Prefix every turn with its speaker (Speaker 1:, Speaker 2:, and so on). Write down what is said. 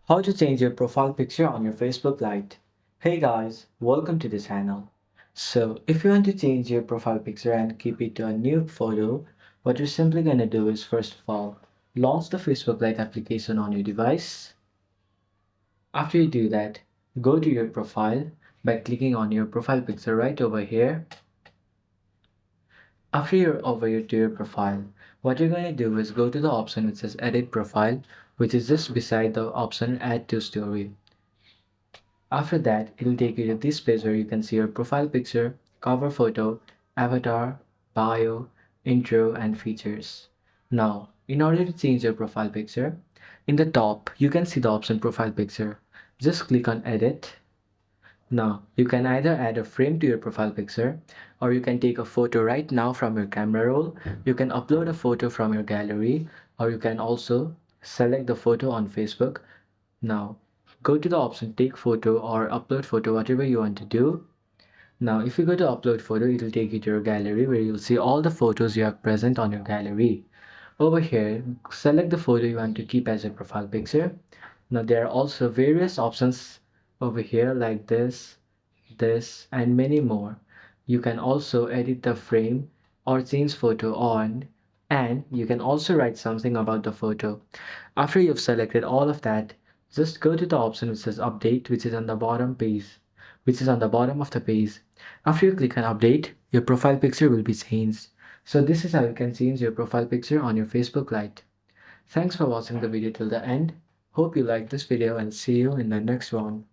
Speaker 1: How to change your profile picture on your Facebook Lite. Hey guys, welcome to the channel. So, if you want to change your profile picture and keep it to a new photo, what you're simply gonna do is first of all, launch the Facebook Lite application on your device. After you do that, go to your profile by clicking on your profile picture right over here. After you're over here to your profile, what you're going to do is go to the option which says edit profile, which is just beside the option add to story. After that, it'll take you to this page where you can see your profile picture, cover photo, avatar, bio, intro, and features. Now, in order to change your profile picture, in the top, you can see the option profile picture. Just click on edit. Now, you can either add a frame to your profile picture, or you can take a photo right now from your camera roll. You can upload a photo from your gallery, or you can also select the photo on Facebook. Now, go to the option take photo or upload photo, whatever you want to do. Now, if you go to upload photo, it will take you to your gallery where you'll see all the photos you have present on your gallery. Over here, select the photo you want to keep as a profile picture. Now, there are also various options over here like this, and many more. You can also edit the frame or change photo on, and you can also write something about the photo. After you've selected all of that, just go to the option which says update, which is on the bottom page, which is on the bottom of the page. After you click on update, your profile picture will be changed. So this is how you can change your profile picture on your Facebook Lite. Thanks for watching the video till the end. Hope you liked this video and see you in the next one.